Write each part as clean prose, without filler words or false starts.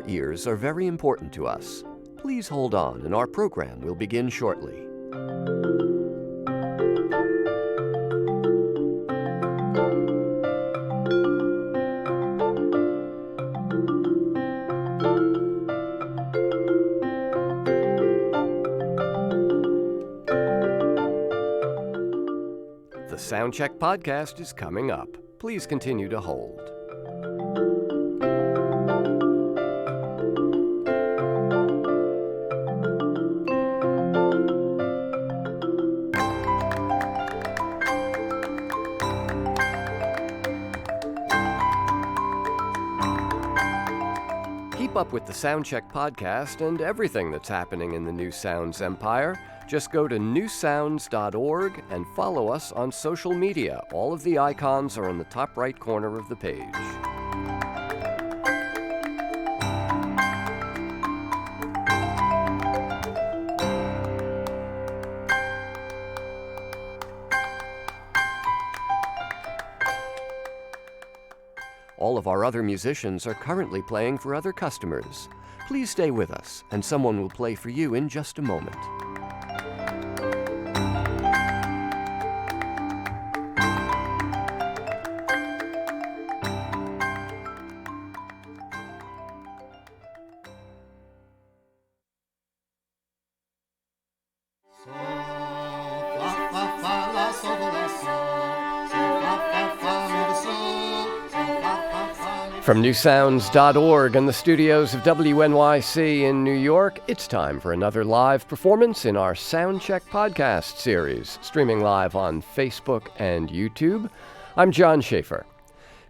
ears are very important to us. Please hold on, and our program will begin shortly. The Soundcheck podcast is coming up. Please continue to hold. Keep up with the Soundcheck podcast and everything that's happening in the New Sounds empire. Just go to newsounds.org and follow us on social media. All of the icons are in the top right corner of the page. All of our other musicians are currently playing for other customers. Please stay with us, and someone will play for you in just a moment. From newsounds.org and the studios of WNYC in New York, it's time for another live performance in our Soundcheck podcast series, streaming live on Facebook and YouTube. I'm John Schaefer.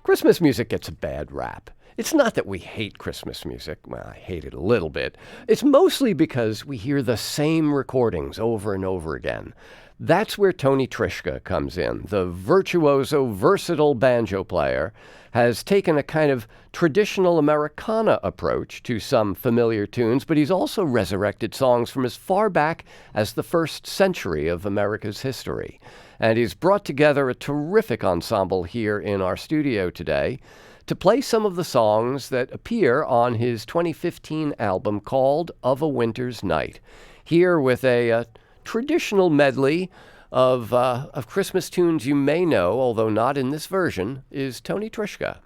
Christmas music gets a bad rap. It's not that we hate Christmas music. Well, I hate it a little bit. It's mostly because we hear the same recordings over and over again. That's where Tony Trischka comes in. The virtuoso, versatile banjo player has taken a kind of traditional Americana approach to some familiar tunes, but he's also resurrected songs from as far back as the first century of America's history. And he's brought together a terrific ensemble here in our studio today to play some of the songs that appear on his 2015 album called Of a Winter's Night. Here with a traditional medley of Christmas tunes you may know, although not in this version, is Tony Trischka.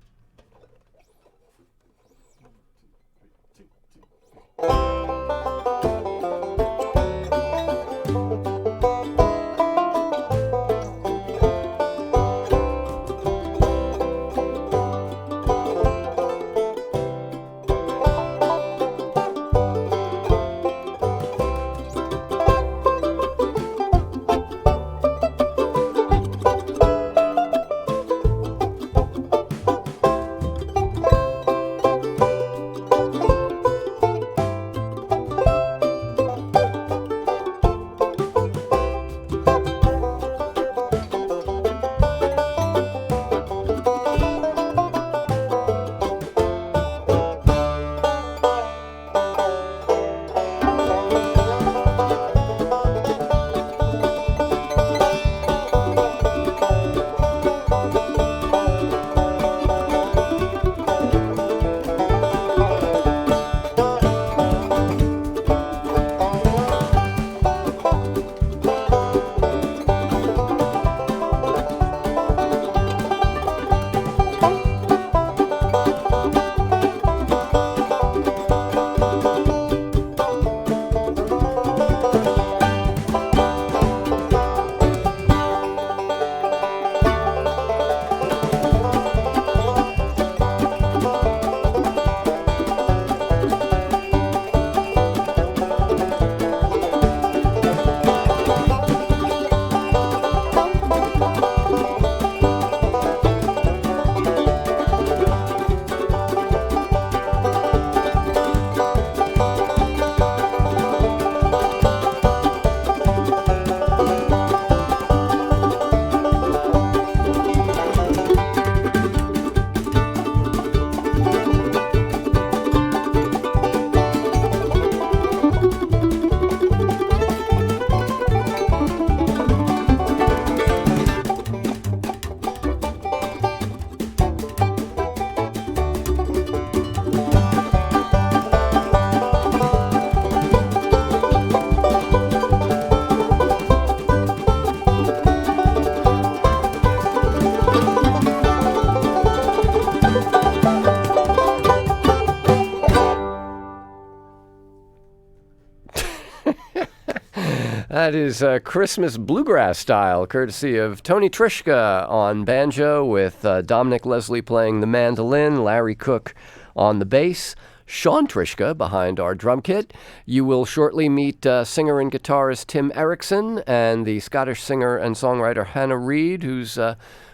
That is Christmas bluegrass style, courtesy of Tony Trischka on banjo, with Dominic Leslie playing the mandolin, Larry Cook on the bass, Sean Trischka behind our drum kit. You will shortly meet singer and guitarist Tim Eriksen and the Scottish singer and songwriter Hannah Reid, who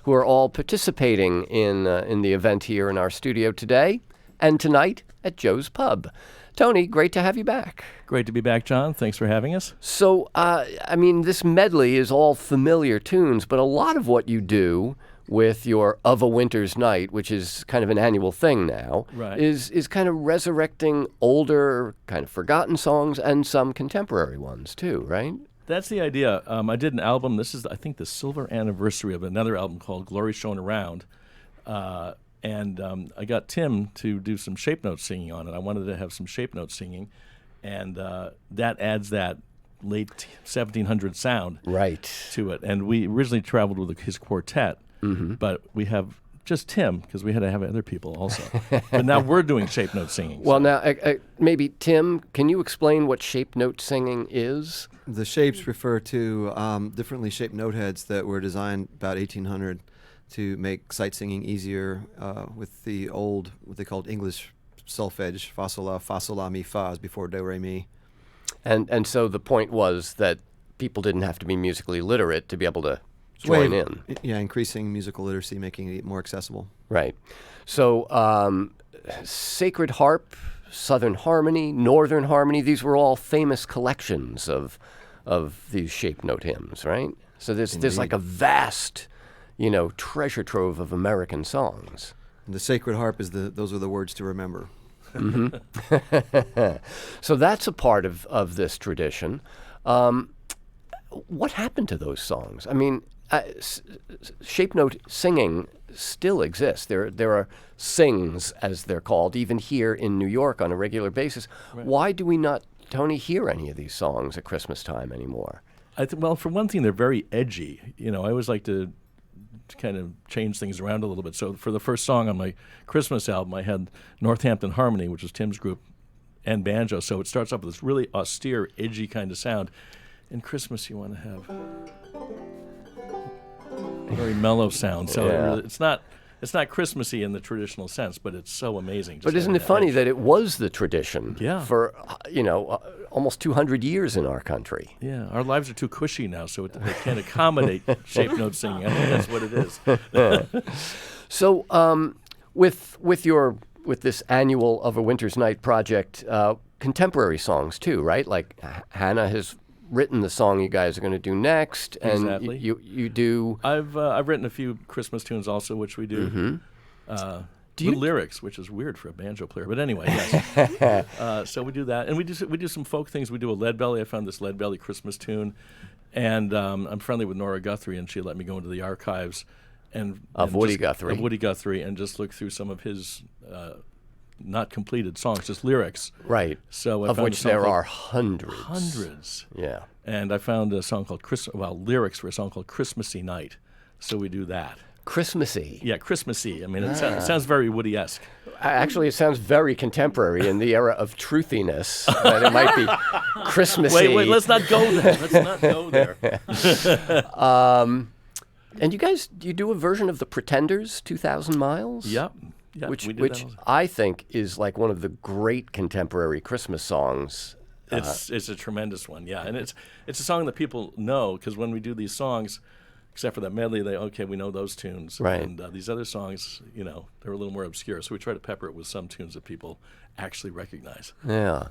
are all participating in the event here in our studio today and tonight at Joe's Pub. Tony, great to have you back. Great to be back, John. Thanks for having us. So, this medley is all familiar tunes, but a lot of what you do with your Of a Winter's Night, which is kind of an annual thing now, right, is kind of resurrecting older, kind of forgotten songs and some contemporary ones too, right? That's the idea. I did an album. This is, I think, the silver anniversary of another album called Glory Shone Around. And I got Tim to do some shape note singing on it. I wanted to have some shape note singing, and that adds that late 1700 sound to it. And we originally traveled with his quartet, but we have just Tim because we had to have other people also. But now we're doing shape note singing. Well, now, maybe, Tim, can you explain what shape note singing is? The shapes refer to differently shaped note heads that were designed about 1800 to make sight singing easier with the old, what they called English solfege, fa sol la mi fa, before do re mi. And so the point was that people didn't have to be musically literate to be able to join in. Yeah, increasing musical literacy, making it more accessible. Right. So Sacred Harp, Southern Harmony, Northern Harmony, these were all famous collections of these shape note hymns, right? So there's like a vast, treasure trove of American songs. And the Sacred Harp those are the words to remember. So that's a part of this tradition. What happened to those songs? I mean, shape note singing still exists. There are sings, as they're called, even here in New York on a regular basis. Right. Why do we not, Tony, hear any of these songs at Christmas time anymore? Well, for one thing, they're very edgy. I always like to kind of change things around a little bit. So for the first song on my Christmas album, I had Northampton Harmony, which was Tim's group, and banjo. So it starts off with this really austere, edgy kind of sound. In Christmas, you want to have a very mellow sound. So it's not Christmassy in the traditional sense, but it's so amazing. But isn't it funny that it was the tradition for, almost 200 years in our country? Yeah, our lives are too cushy now, so they can't accommodate shape note singing. I think that's what it is. So with this annual Of a Winter's Night project, contemporary songs too, right? Like Hannah has written the song you guys are going to do next, and exactly. You do. I've written a few Christmas tunes also, which we do. With lyrics, which is weird for a banjo player, but anyway, yes. So we do that, and we do some folk things. We do a Lead Belly. I found this Lead Belly Christmas tune, and I'm friendly with Nora Guthrie, and she let me go into the archives of Woody Guthrie, and just look through some of his not completed songs, just lyrics. Right. So of which there are hundreds. Hundreds. Yeah. And I found a song called lyrics for a song called Christmassy Night. So we do that. Christmassy. Yeah, Christmassy. I mean, it sounds very Woody-esque. Actually, it sounds very contemporary in the era of truthiness. That it might be Christmassy. Wait, let's not go there. And you do a version of The Pretenders, 2,000 Miles? Yep. Which I think is like one of the great contemporary Christmas songs. It's a tremendous one, yeah. And it's a song that people know, because when we do these songs, except for that medley, we know those tunes. Right. And these other songs, they're a little more obscure. So we try to pepper it with some tunes that people actually recognize. Yeah.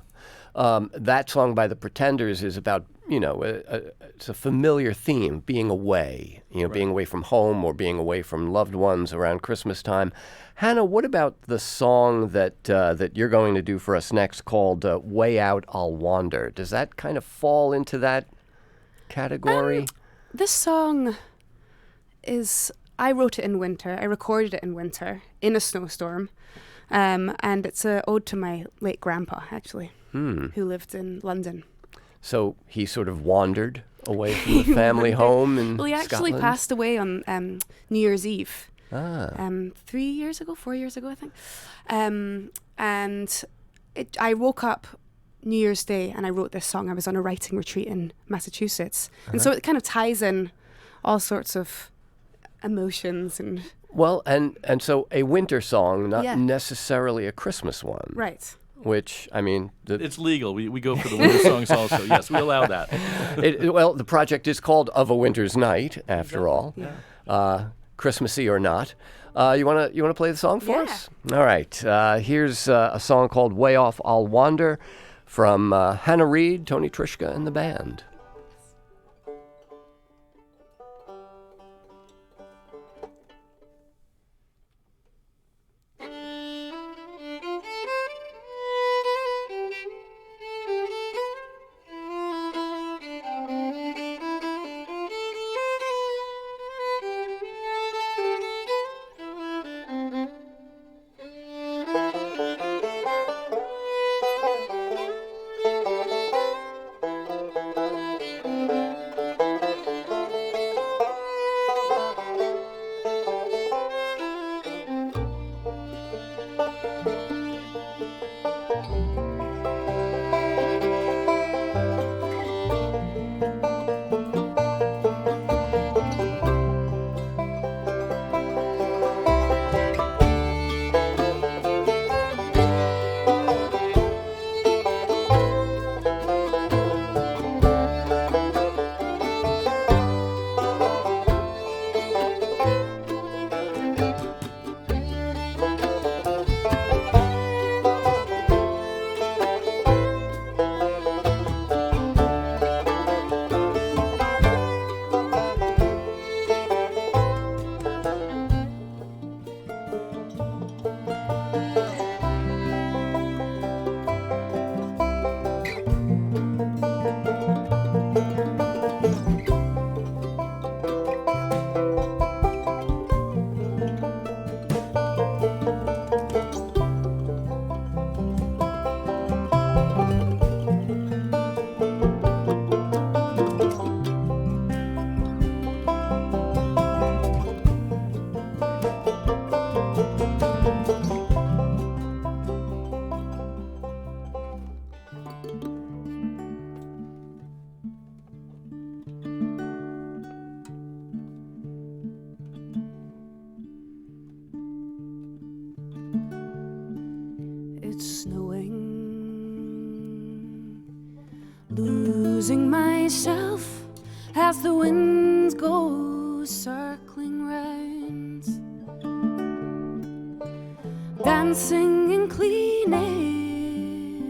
That song by The Pretenders is about, it's a familiar theme, being away, being away from home or being away from loved ones around Christmas time. Hannah, what about the song that you're going to do for us next called Way Out I'll Wander? Does that kind of fall into that category? This song I wrote it in winter. I recorded it in winter in a snowstorm. And it's an ode to my late grandpa, actually, who lived in London. So he sort of wandered away from the family home in Well, he actually Scotland? passed away on New Year's Eve. 4 years ago, I think. And I woke up New Year's Day, and I wrote this song. I was on a writing retreat in Massachusetts. And so it kind of ties in all sorts of emotions and... Well, and so a winter song, not Yeah. necessarily a Christmas one. Right. Which, I mean... It's legal. We go for the winter songs also. Yes, we allow that. Well, the project is called Of a Winter's Night, after all. Yeah. Christmassy or not. You wanna play the song for Yeah. us? All right. Here's a song called Way Off I'll Wander from Hannah Reid, Tony Trischka, and the band. It's snowing, losing myself as the winds go circling round, dancing in clean air,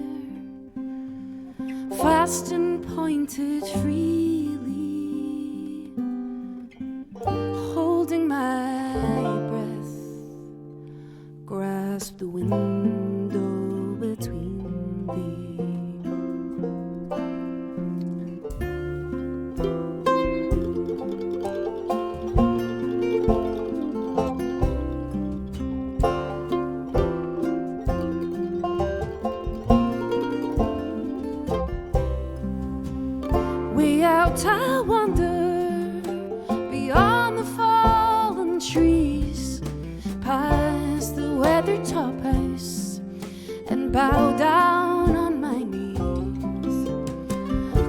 fast and pointed freely, holding my breath, grasp the window between thee. Way out I wander beyond the fallen trees, past the weathered top house, and bow down on my knees.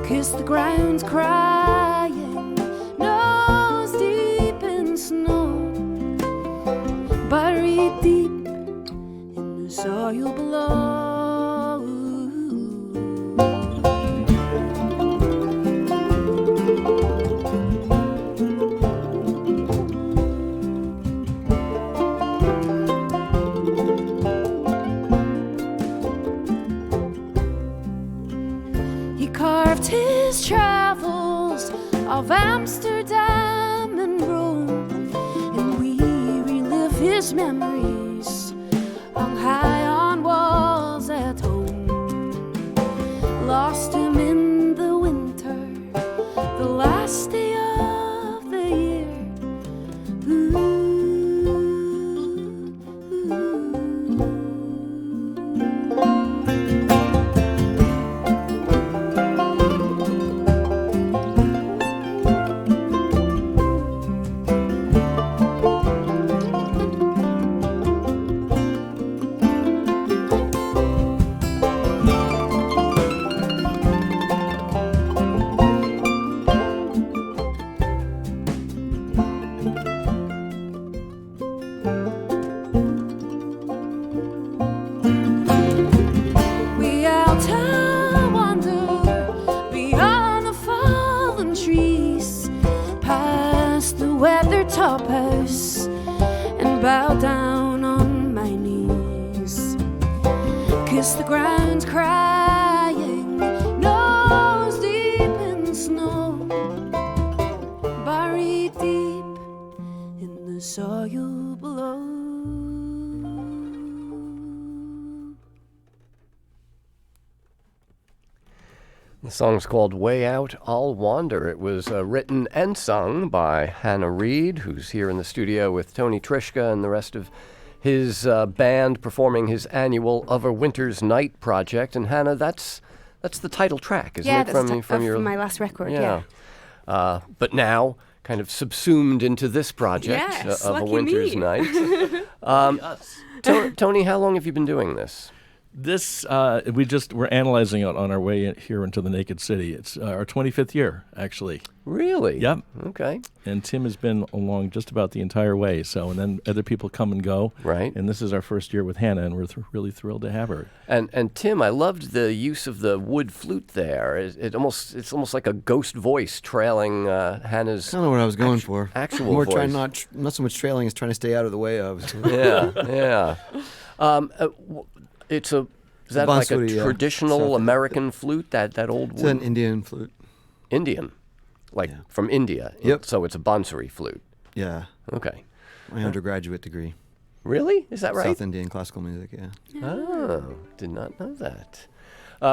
Kiss the ground crying, nose deep in snow, buried deep in the soil below. He carved his travels of Amsterdam and Rome, and we relive his memories hung high on walls at home. Lost him in the winter, the last day of the year. Ooh. ground's crying, nose deep in snow, buried deep in the soil below. The song's called Way Out, I'll Wander. It was written and sung by Hannah Reid, who's here in the studio with Tony Trischka and the rest of his band performing his annual Of a Winter's Night project. And Hannah, that's the title track, isn't it? That's from my last record, yeah. But now kind of subsumed into this project Yes, of a lucky Winter's me. Night. Tony, how long have you been doing this? This, we're analyzing it on our way here into the Naked City. It's our 25th year, actually. Really? Yep. Okay. And Tim has been along just about the entire way. So, and then other people come and go. Right. And this is our first year with Hannah, and we're really thrilled to have her. And Tim, I loved the use of the wood flute there. It's almost like a ghost voice trailing Hannah's. Kind of what I was going for. Actual More voice. trying not so much trailing as trying to stay out of the way of. Yeah. Is that like a Bansuri, traditional South American flute? That old It's wood? an Indian flute. Indian, from India. Yep. So it's a Bansuri flute. Yeah. Okay. My undergraduate degree. Really? Is that right? South Indian classical music, yeah. Oh, did not know that.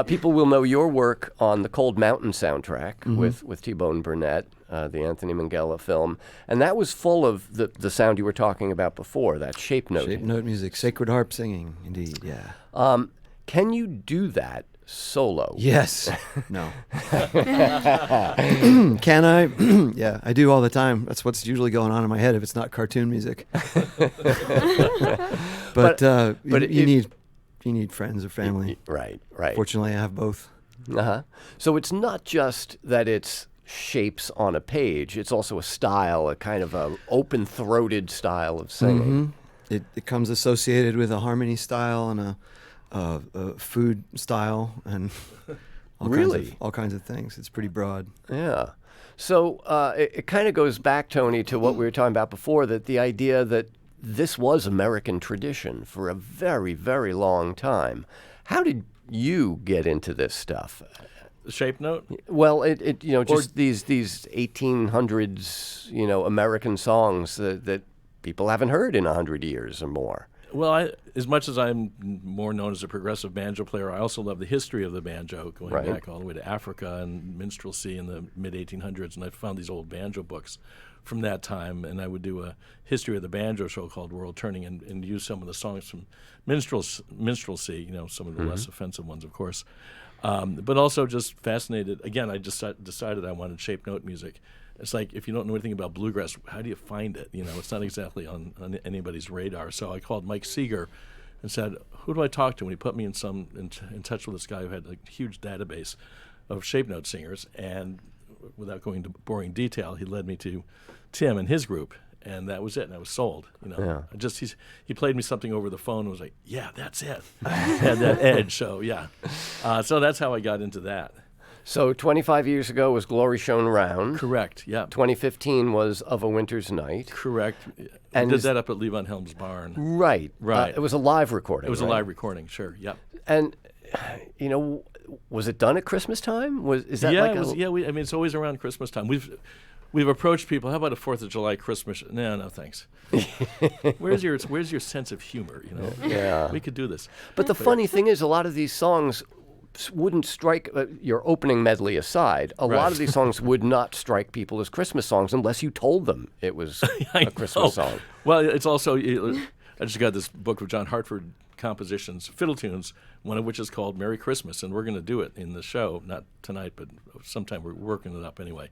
People will know your work on the Cold Mountain soundtrack with T-Bone Burnett, the Anthony Minghella film. And that was full of the sound you were talking about before, that shape note. Shape note music, sacred harp singing, indeed, yeah. Can you do that solo? Yes. No. Can I? Yeah, I do all the time. That's what's usually going on in my head if it's not cartoon music. But you need friends or family. Right. Fortunately, I have both. Uh-huh. So it's not just that it's shapes on a page. It's also a style, a kind of a open-throated style of singing. It comes associated with a harmony style and a food style and all kinds of things. It's pretty broad. Yeah. So it kind of goes back, Tony, to what we were talking about before, that the idea that this was American tradition for a very, very long time. How did you get into this stuff? The shape note? Well, just these 1800s, American songs that people haven't heard in 100 years or more. Well, as much as I'm more known as a progressive banjo player, I also love the history of the banjo, going back all the way to Africa and minstrelsy in the mid-1800s. And I found these old banjo books from that time, and I would do a history of the banjo show called World Turning and use some of the songs from minstrelsy, some of the less offensive ones, of course. But also just fascinated. Again, I just decided I wanted shape note music. It's like, if you don't know anything about bluegrass, how do you find it? It's not exactly on anybody's radar. So I called Mike Seeger and said, who do I talk to? And he put me in touch with this guy who had a huge database of shape note singers. And without going into boring detail, he led me to Tim and his group. And that was it. And I was sold. He played me something over the phone and was like, yeah, that's it. Had that edge. So, yeah. So that's how I got into that. So 25 years ago was Glory Shone Around. Correct, yeah. 2015 was Of a Winter's Night. Correct. And did that up at Levon Helm's barn. Right. It was a live recording. It was a live recording, sure, yep. And, was it done at Christmas time? It's always around Christmas time. We've approached people, how about a 4th of July Christmas? No, thanks. Where's your sense of humor, Yeah. We could do this. But the funny thing is, a lot of these songs wouldn't strike, your opening medley aside, a lot of these songs would not strike people as Christmas songs unless you told them it was a Christmas song. Well, it's also, I just got this book of John Hartford compositions, fiddle tunes, one of which is called Merry Christmas, and we're going to do it in the show, not tonight, but sometime we're working it up anyway.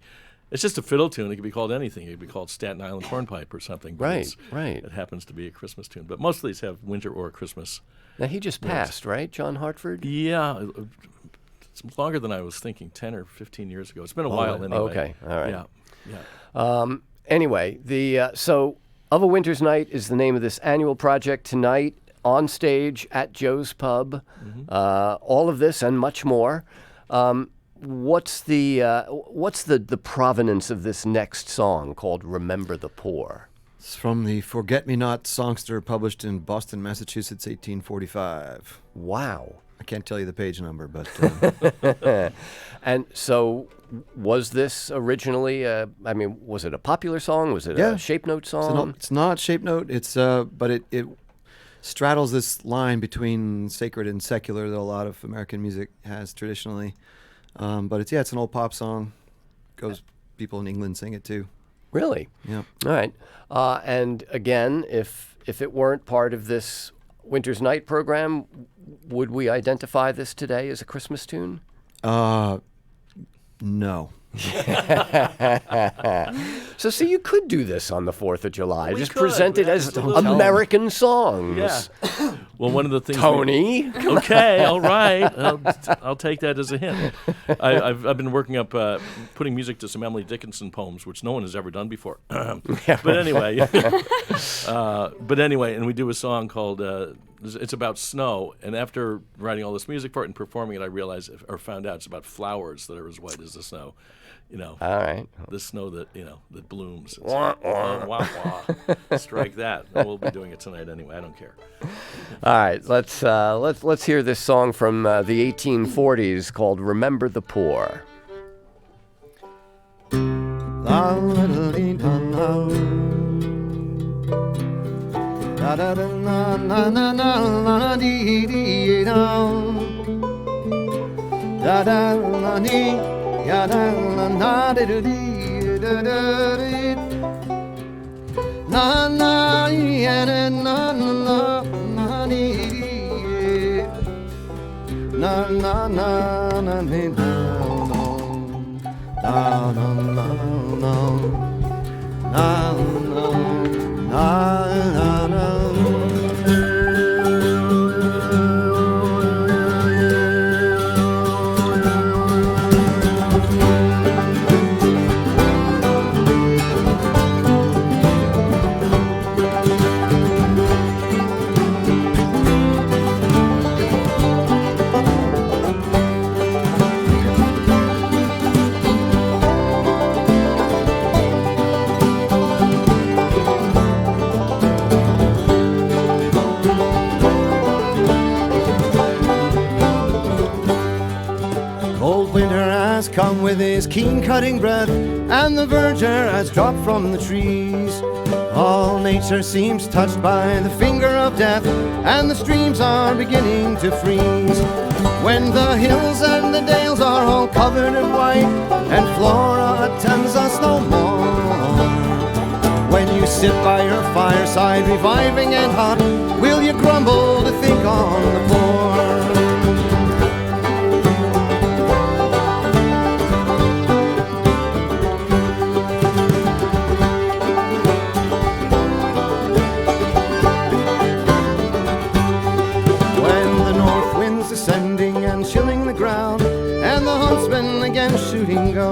It's just a fiddle tune. It could be called anything. It could be called Staten Island Hornpipe or something. Right. It happens to be a Christmas tune. But most of these have winter or Christmas. Now, he just passed, right, John Hartford? Yeah. It's longer than I was thinking, 10 or 15 years ago. It's been a while anyway. Okay, all right. Yeah. Anyway, so Of a Winter's Night is the name of this annual project tonight on stage at Joe's Pub. All of this and much more. What's the provenance of this next song called Remember the Poor? It's from the Forget-Me-Not songster published in Boston, Massachusetts, 1845. Wow. I can't tell you the page number, but And so, was this originally? Was it a popular song? Was it Yeah. a shape note song? it's not shape note. It's but it straddles this line between sacred and secular that a lot of American music has traditionally. But it's an old pop song. People in England sing it too. Really? Yeah. All right. And again, if it weren't part of this Winter's Night program, would we identify this today as a Christmas tune? No. So, see, you could do this on the 4th of July. We Just could. present it as Absolutely. American songs. Yeah. Well, one of the things. Tony. Okay, all right. I'll take that as a hint. I've been working up putting music to some Emily Dickinson poems, which no one has ever done before. But anyway, and we do a song called it's about snow. And after writing all this music for it and performing it, I realized or found out it's about flowers that are as white as the snow. All right. The snow that that blooms. It's Wah, wah. wah, wah. Strike that. We'll be doing it tonight anyway. I don't care. All right. Let's hear this song from the 1840s called "Remember the Poor." Come with his keen cutting breath, and the verdure has dropped from the trees. All nature seems touched by the finger of death, and the streams are beginning to freeze. When the hills and the dales are all covered in white, and flora attends us no more. When you sit by your fireside reviving and hot, will you grumble to think on the poor? Shooting go.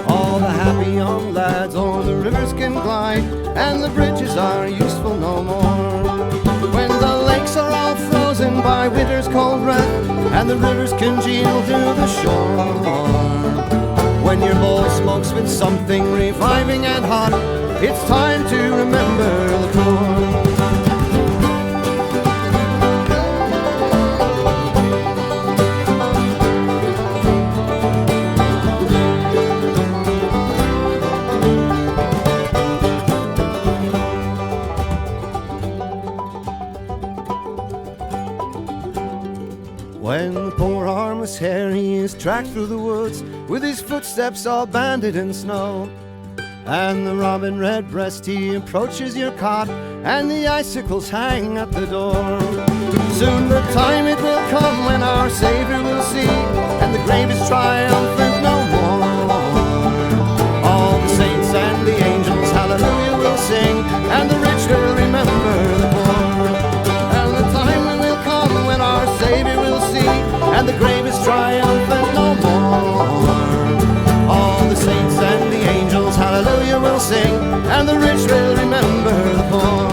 All the happy young lads o'er the rivers can glide, and the bridges are useful no more. When the lakes are all frozen by winter's cold breath, and the rivers congeal to the shore. When your bowl smokes with something reviving and hot, it's time to remember the poor. When the poor harmless Harry is tracked through the woods, with his footsteps all banded in snow, and the robin redbreast he approaches your cot, and the icicles hang at the door. Soon the time it will come when our Savior will see, and the grave is triumphant no more. All the saints and the angels hallelujah will sing, and the rich will remember the poor. And the time will come when our Savior will see, and the grave is triumphant no more. All the saints and the angels hallelujah will sing, and the rich will remember the poor.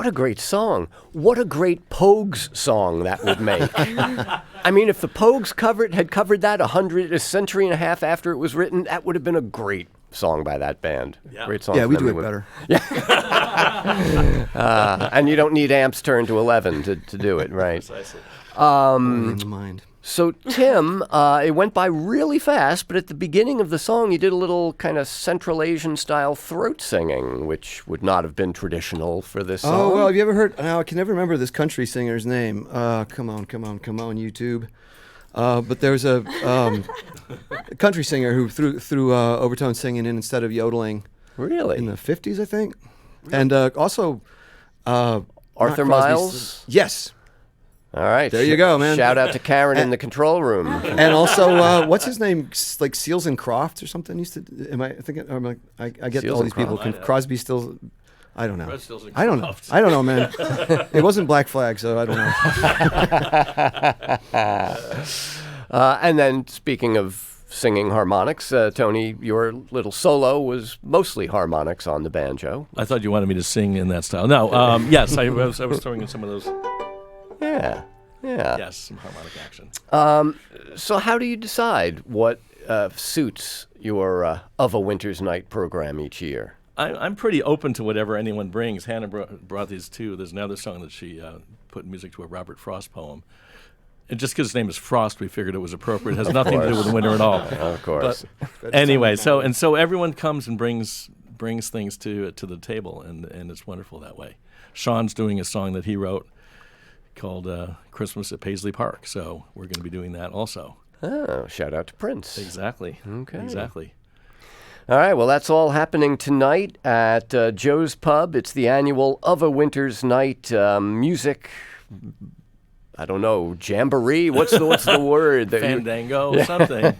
What a great song. What a great Pogues song that would make. I mean, if the Pogues had covered that a century and a half after it was written, that would have been a great song by that band. Yeah. Great song. Yeah, we from do it everyone. better. And you don't need amps turned to 11 to do it, right? Precisely. In the mind. So, Tim, it went by really fast, but at the beginning of the song, you did a little kind of Central Asian-style throat singing, which would not have been traditional for this song. Oh, well, have you ever heard... Now, I can never remember this country singer's name. Come on, YouTube. But there's a country singer who threw overtone singing in instead of yodeling. Really? In the 50s, I think. And also... Arthur not Crosby, Miles? Yes. All right. There you go, man. Shout out to Karen in the control room. And also, what's his name? Like Seals and Crofts or something. Used to. Am I thinking? Or am I get Seals all and these people. Crofts. Crosby, Stills. I don't know. Red Stills and I don't know. Crofts. I don't know, man. It wasn't Black Flag, so I don't know. And then, speaking of singing harmonics, Tony, your little solo was mostly harmonics on the banjo. I thought you wanted me to sing in that style. No, yes, I was throwing in some of those. Yeah. Yes, some harmonic action. So how do you decide what suits your Of a Winter's Night program each year? I'm pretty open to whatever anyone brings. Hannah brought these two. There's another song that she put music to, a Robert Frost poem. And just because his name is Frost, we figured it was appropriate. It has nothing to do with the winter at all. Of course. But anyway, so everyone comes and brings things to the table, and it's wonderful that way. Sean's doing a song that he wrote called Christmas at Paisley Park, so we're going to be doing that also. Oh, shout out to Prince. Exactly. Okay. Exactly. All right, well, that's all happening tonight at Joe's Pub. It's the annual Of a Winter's Night music, I don't know, jamboree? What's the word? Fandango, something.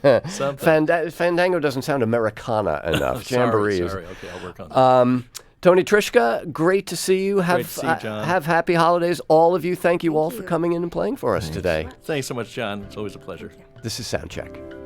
Fandango doesn't sound Americana enough. Jamboree is... Sorry. Okay, I'll work on that. Tony Trischka, great to see you. Great to see you, John. Have happy holidays, all of you. Thank you all for coming in and playing for us today. Thanks so much, John. It's always a pleasure. This is Soundcheck.